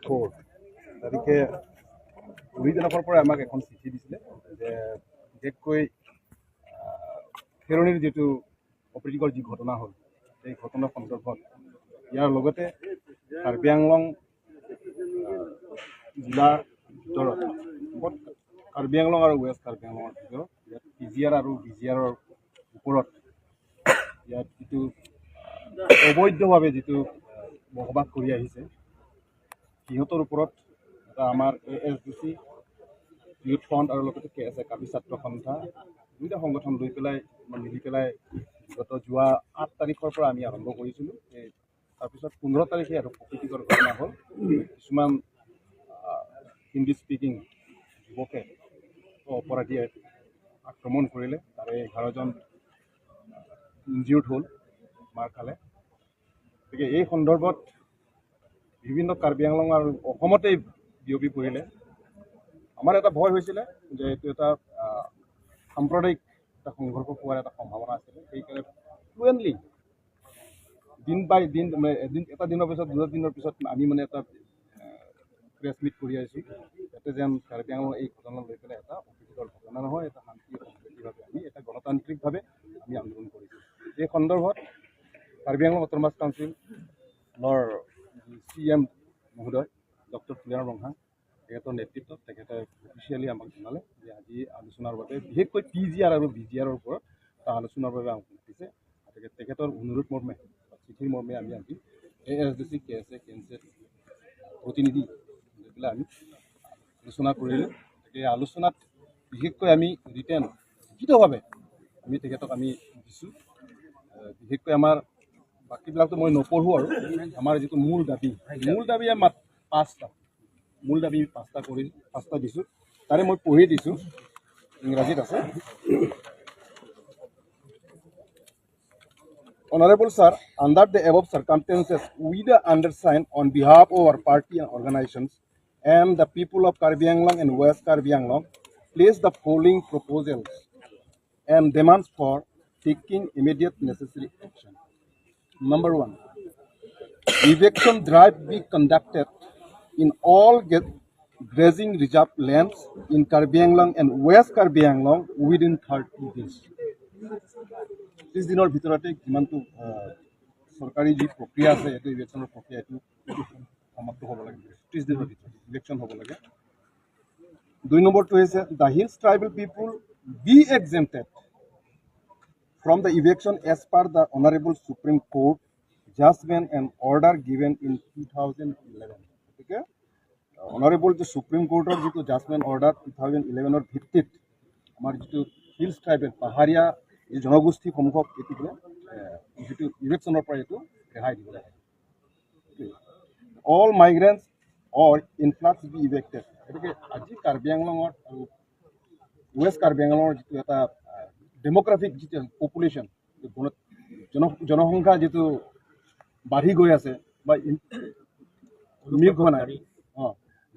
4 তাৰিখে অভিযানৰ পৰা আমাক এখন চিঠি দিছিলে যে বিশেষকৈ খেৰণিৰ যেটো অপ্ৰীতিকৰ যি ঘটনা হ'ল সেই ঘটনাৰ সন্দৰ্ভত ইয়াৰ লগতে কাৰ্বি আংলং জিলাৰ ভিতৰত কাৰ্বি আংলং আৰু ৱেষ্ট কাৰ্বি আংলঙৰ ভিতৰত ইয়াত PGR আৰু VGRৰ ওপৰত ইয়াত যিটো অবৈধভাৱে যিটো বসবাস কৰি আহিছে সিহঁতৰ ওপৰত এটা আমাৰ ASDC ইউথ ফ্ৰণ্ট আৰু লগতে KAAC ছাত্ৰ সন্থা দুইটা সংগঠন লৈ পেলাই মিলি পেলাই গত যোৱা 8 তাৰিখৰ পৰা আমি আৰম্ভ কৰিছিলোঁ। তাৰপিছত 15 তাৰিখে আৰু প্ৰকৃতিকৰ ঘটনা হ'ল কিছুমান হিন্দী স্পিকিং যুৱকে অপৰাধীয়ে আক্ৰমণ কৰিলে তাৰে 11জন ইনজিউৰ্ড হ'ল মাৰ খালে। গতিকে এই সন্দৰ্ভত বিভিন্ন কাৰ্বি আংলং আৰু অসমতেই বিয়পি পৰিলে আমাৰ এটা ভয় হৈছিলে যে এইটো এটা সাম্প্ৰদায়িক এটা সংঘৰ্ষ হোৱাৰ এটা সম্ভাৱনা আছিলে। সেইকাৰণে ফ্লুৱেণ্টলি দিন বাই দিন এটা দিনৰ পিছত 2 দিনৰ পিছত আমি এটা প্ৰেছ মিট কৰি আহিছোঁ যাতে যেন কাৰ্বি আংলং এই ঘটনা লৈ পেলাই এটা অপ্ৰীতিকৰ ঘটনা নহয়, এটা শান্তি সম্প্ৰীতিভাৱে আমি এটা গণতান্ত্ৰিকভাৱে আমি আন্দোলন কৰিছোঁ। এই সন্দৰ্ভত কাৰ্বি আংলং অট'নমাছ কাউন্সিলৰ CM মহোদয় ডক্টৰ ফুলিয়াৰ ৰংহা তেখেতৰ নেতৃত্বত তেখেতে অফিচিয়েলি আমাক জনালে যে আজি আলোচনাৰ বাবে বিশেষকৈ PGR আৰু VGRৰ ওপৰত এটা আলোচনাৰ বাবে আমাক মাতিছে। তেখেতৰ অনুৰোধ মৰ্মে চিঠিৰ মৰ্মে আমি আজি ASDC KAAC প্ৰতিনিধি লৈ পেলাই আমি আলোচনা কৰিলোঁ। গতিকে আলোচনাত বিশেষকৈ আমি ৰিটেন লিখিতভাৱে আমি তেখেতক আমি দিছোঁ। বিশেষকৈ আমাৰ বাকীবিলাকতো মই নপঢ়োঁ আৰু আমাৰ যিটো মূল দাবী পাঁচটা দিছোঁ তাৰে মই পঢ়ি দিছোঁ, ইংৰাজীত আছে। Honorable Sir, under the above circumstances, we the undersigned on behalf of our party and organizations and the people of Karbi Anglong and West Karbi Anglong place the following proposals and demands for taking immediate necessary action. Number 1, eviction drive be conducted in all grazing reserve lands in Karbi Anglong and West Karbi Anglong within 30 days. 30 দিনৰ ভিতৰতে কিমানটো চৰকাৰী যি প্ৰক্ৰিয়া আছে এইটো ইলেকশ্যনৰ প্ৰক্ৰিয়া এইটো সমাপ্ত হ'ব লাগে। 30 দিনৰ ভিতৰত ইলেকশ্যন হ'ব লাগে। 2 নম্বৰটো হৈছে the hills tribal people be exempted from the eviction as per the Honorable Supreme Court judgment and order given in 2011. গতিকে অনাৰেবল যে সুপ্ৰিম কোৰ্টৰ যিটো জাজমেণ্ট অৰ্ডাৰ 2011ৰ ভিত্তিত আমাৰ যিটো হিলছ ট্ৰাইবেল পাহাৰীয়া এই জনগোষ্ঠীসমূহক এইটো যিটো ইলেকশ্যনৰ পৰা এইটো ৰেহাই দিব লাগে। অল মাইগ্ৰেণ্টছ অৰ ইনফ্লাক্স বি ইভেক্টেড। গতিকে আজি কাৰ্বি আংলঙৰ আৰু ৱেষ্ট কাৰ্বি আংলঙৰ যিটো এটা ডেম'গ্ৰাফিক যিটো পপুলেশ্যন জনসংখ্যা যিটো বাঢ়ি গৈ আছে বা নিয়োগ হোৱা নাই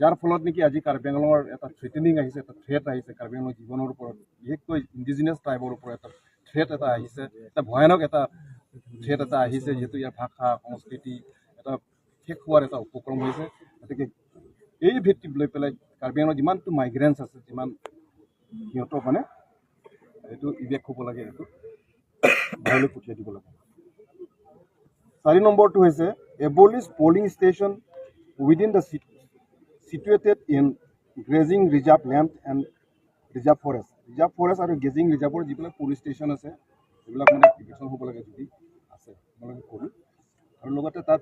যাৰ ফলত নেকি আজি কাৰ্বি আংলঙৰ এটা থ্ৰেটেনিং আহিছে, এটা থ্ৰেট আহিছে কাৰ্বি আংলঙৰ জীৱনৰ ওপৰত, বিশেষকৈ ইণ্ডিজিনিয়াছ ট্ৰাইবৰ ওপৰত এটা থ্ৰেট এটা আহিছে, এটা ভয়ানক এটা থ্ৰেট এটা আহিছে, যিহেতু ইয়াৰ ভাষা সংস্কৃতি এটা শেষ হোৱাৰ এটা উপক্ৰম হৈছে। গতিকে এই ভিত্তিত লৈ পেলাই কাৰ্বি আংলঙৰ যিমানটো মাইগ্ৰেণ্টছ আছে যিমান সিহঁতক এইটো ইভেক্ট হ'ব লাগে, এইটো বাহিৰলৈ পঠিয়াই দিব লাগে। 4 নম্বৰটো হৈছে abolish polling station within the situated in grazing reserve land and reserve forest আৰু grazing reserve যিবিলাক পুলিচ ষ্টেচন আছে সেইবিলাক ইলেকশ্যন হ'ব লাগে যদি আছে আপোনালোকে কৰোঁ। আৰু লগতে তাত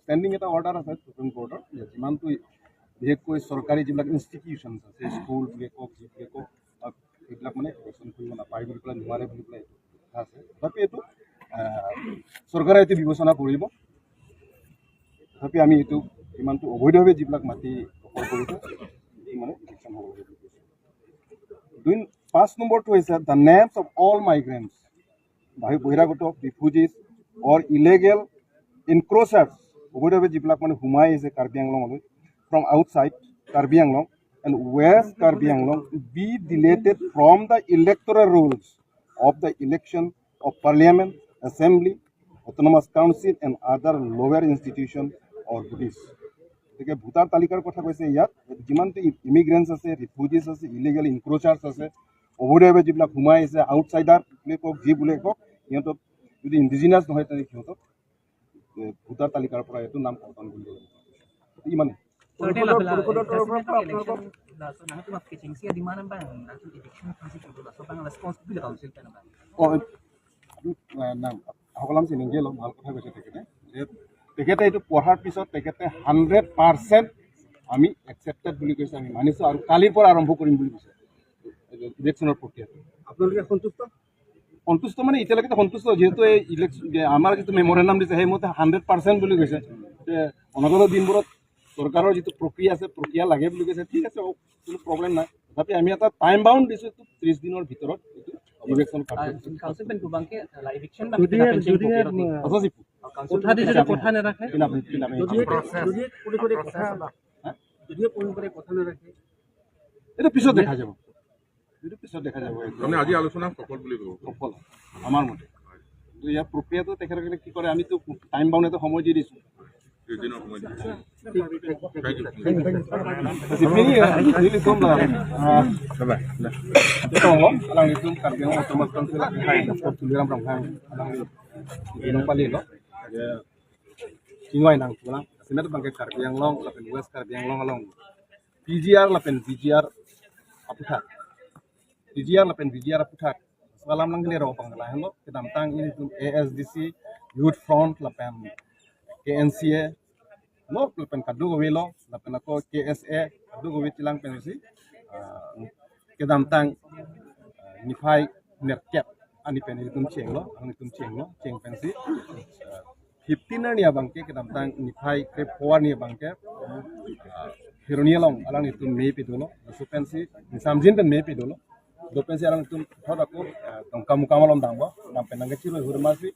ষ্টেণ্ডিং এটা অৰ্ডাৰ আছে সুপ্ৰিম কোৰ্টৰ যিমানটো বিশেষকৈ চৰকাৰী যিবিলাক ইনষ্টিটিউশ্যনছ আছে স্কুল বিশেষক সেইবিলাক ইলেকশ্যন কৰিব নাপায় বুলি পেলাই নোৱাৰে বুলি পেলাই কথা আছে। তথাপি এইটো চৰকাৰে এইটো বিবেচনা কৰিব। তথাপি আমি এইটো ইমানটো অবৈধভাৱে যিবিলাক মাটি দখল কৰিছে ইলেকশ্যন হ'ব লাগে। 5 নম্বৰটো হৈছে the names of all migrants বহিৰাগত ৰিফিউজিজ অৰ ইলিগেল ইনক্ৰ'চাৰ্ছ অবৈধভাৱে যিবিলাক সোমাই আহিছে কাৰ্বি আংলঙলৈ from outside Karbi Anglong and west Karbi Anglong be deleted from the electoral rolls of the election of parliament assembly autonomous council and other lower institution or bodies. গতিকে voter তালিকাৰ কথা কৈছে ইয়াত যিমানটো ইমিগ্ৰেণ্টছ আছে ৰিফিউজিছ আছে ইলিগেল ইনক্ৰোচাৰ্ছ আছে অবৈধভাৱে যিবিলাক সোমাই আহিছে আউটচাইডাৰ বুলি কওক যি বুলি কওক সিহঁতক যদি ইণ্ডিজিনাছ নহয় তেনেকৈ সিহঁতক ভোটাৰ তালিকাৰ পৰা এইটো নাম কৰ্তন কৰিব লাগিব ইমানে সকলাম চিনিংগে লওক ভাল কথা কৈছে তেখেতে এইটো পঢ়াৰ পিছত তেখেতে 100% আমি একচেপ্টেড বুলি কৈছে আমি মানিছোঁ আৰু কালিৰ পৰা আৰম্ভ কৰিম বুলি কৈছে ইলেকশ্যনৰ প্ৰক্ৰিয়াটো আপোনালোকে সন্তুষ্ট মানে এতিয়ালৈকে সন্তুষ্ট যিহেতু এই ইলেকশ্যন আমাৰ যিটো মেমৰেণ্ডাম দিছে সেইমতে 100% বুলি কৈছে অনাগত দিনবোৰত চৰকাৰৰ যিটো প্ৰক্ৰিয়া আছে প্ৰক্ৰিয়া লাগে বুলি কৈছে ঠিক আছে কোনো প্ৰব্লেম নাই তথাপি আমি এটা টাইম বাউণ্ড দিছোঁ 30 দিনৰ ভিতৰত এইটো ইলেকশ্যন এটা পিছত দেখা যাব আজি আলোচনা সফল আমাৰ মতে ইয়াৰ প্ৰক্ৰিয়াটো তেখেতসকলে কি কৰে আমিতো টাইম বাউণ্ড এটা সময় দি দিছোঁ PGR lapen VGR aputhak PGR lapen VGR aputhak salam lang lero pang lain lo kedam tang ini tu ASDC Youth Front lapen KNCA lo lapen kadu gowelo lapen ako KSA kadu gowet tilang pensi kedam tang nifai nerkep ani pen itu cheng lo cheng pensi 15 ni abangke kedam tang nifai ke 4 ni abangke Hironia long alang itu Mei pidolo, supensi samjin pen Mei pidolo, dopensi alang itu thod aku kamu lom dangbo, nampen nangke cilo hurmasi,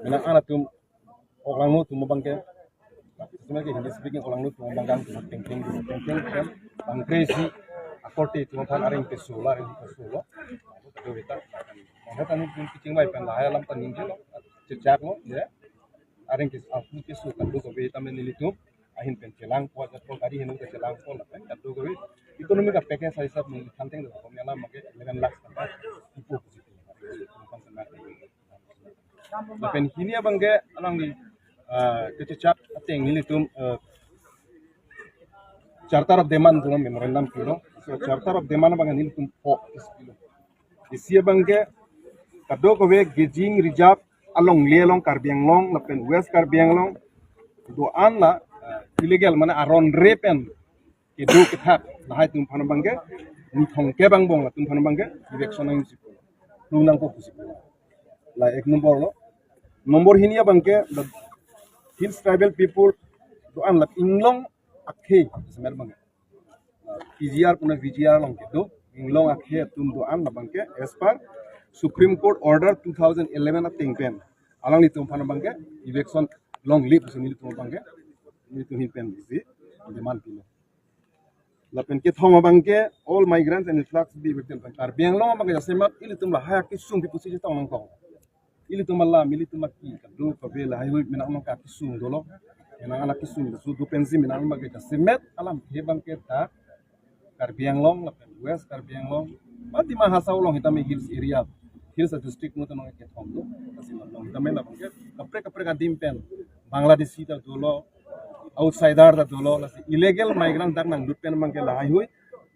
menang anak tum orang lu tum bangke, sebenarnya Hindi speaking orang lu tum banggang tum tengking kan, bang crazy, akorti tum kan aring pesula, itu kita, maka tani tum kicing baik pen lahir lam taning cilo, cecak lo, ya, aring pesu kan lu kobe tamen nilitum. Ahin pen celang kuat atau kari hinu ke celang pun lapen jatuh kau ekonomi ka package saya sab menghanting tu kami alam makai 11 lakh ibu lapen hini abang ke alang di kececak ateng ini tu charter of demand tu memorandum kilo so charter of demand abang ini tu pok kilo isi abang ke kado kau gejing reserve along lelong karbiang long lapen west karbiang long doan lah illegal mana aron repen itu kita lahai tum phana bangge ni thongke bang bong la tum phana bangge election ang sipol tum nang ko sipol la ek number hinia bangke the hills tribal people to an la inglong akhe semer bangge PGR puna VGR long itu inglong akhe tum do an la bangke as per Supreme Court order 2011 na tingpen alang ni tum phana bangge election long live sunil tum bangge itu himpen bisi demand kilo lapen ke thong bangke all migrants and influx be victim kar biang long bangke jasemat ili tum la haya kisung di posisi tong nang ko ili tum la mili tum ki kadu ko be la hayu menang nang ka kisung dolo menang ala kisung su du pensi menang bangke jasemat alam he bangke ta kar biang long lapen west kar biang long mati mahasa ulong hitam hills area hills district mo tanong ke thong do jasemat long hitam la bangke kapre ka dimpen bangladesh ta dolo outsider da dolo nasi illegal migrant dak nang dutpen mangke lahai hui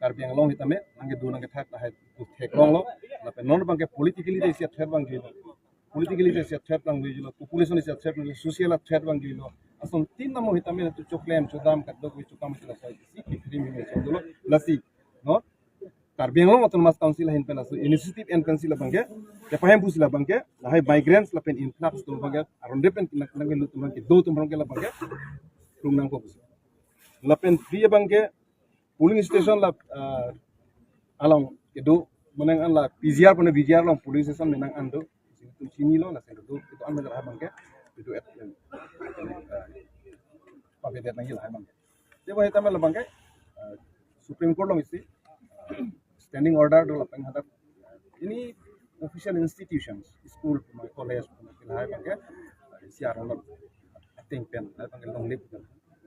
karbiang long hitame nangke du nangke thak lahai du thek long lo lape non bangke politically de sia threat bang gilo politically de sia threat bang gilo population sia threat bang social threat bang gilo ason tin namo hitame tu choklem chodam kaddo ku chukam chila sai si kithri mi me dolo nasi no karbiang long oton mas council hin pen asu initiative and council bangke te pahem pusila bangke lahai migrants lapen influx tu bangke aron depen nangke lu tu bangke do tu bangke la bangke Rumang fokus. Lapen dia bangke polling station la along itu menang an la PGR pun VGR long polling station menang ando itu sini lo la itu an menang bangke itu pakai dia lagi lah bangke. Dia bahaya tamel bangke Supreme Court long isi standing order do lapen hadap ini official institutions school college lah bangke isi aron lo think pen bangke long lip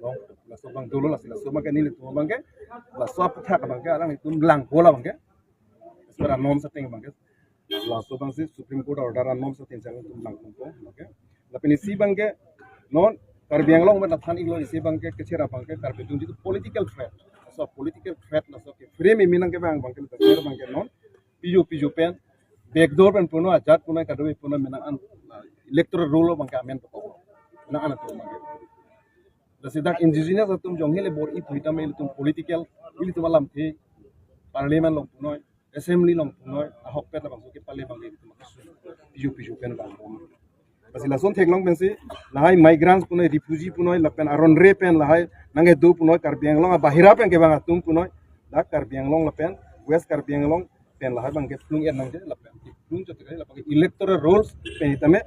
long la so bang dulu la so bang ni le tu bang ke la so aputhak bang ke alang itu lang bola bang ke secara norm setting bang ke la so bang si Supreme Court order norm setting jangan tu lang pun bang ke tapi ni si bang ke non karbiang long men than iglo si bang ke kecera bang ke karbe tu itu political threat so political threat la so ke frame minang ke bang ke ta bang ke non piju pen backdoor pen puno ajat puno kadoi puno menang an electoral rule bang ke amen to menang an to bang ke Sidak indigenous atum jong hele bor it hita mel tum political ili tum alam the parliament long punoi assembly long punoi ahok pet bang ke pale bang tum piju pen bang basi lason thek long pensi lahai migrants punoi refugee punoi lapen aron re pen lahai nange do punoi karbiang long bahira pen ke bang atum punoi dak karbiang long lapen west karbiang long pen lahai bang ke plung en nang lapen plung chote lapen electoral rolls pen hitame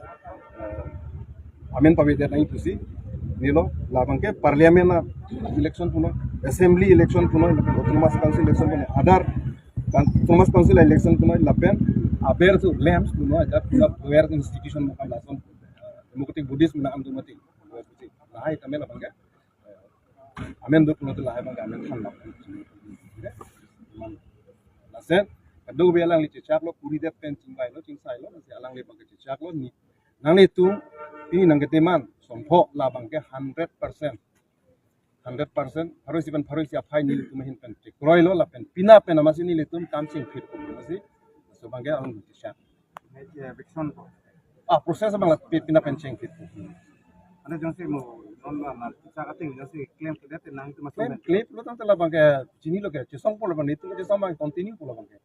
amen pavete nai tusi nilo labang ke parliament na election puno assembly election puno autonomous council election puno other autonomous council election puno lapen aber tu lamps puno ada pura where institution mo kan lason demokratik buddhist na am dumati lahai kame labang ke amen do puno lahai bang amen khan la lasen kadu be alang li chak lo puri det pen chingai lo chingsai lo si alang le bang ke chak lo ni nang le tu ini nang keteman sompok labang ke 100% harus iban harus siap hai ni tu mahin pen kroy lo la pen pina pen amasi ni letum kam sing fit ko masi so bangge alang di syak proses bang la pina pen sing fit Ada jong se mo non na sa ating jong se claim ke det nang tu masuk clip lo tang la bangge chini lo ke chisong polo bang itu chisong bang continue polo bangge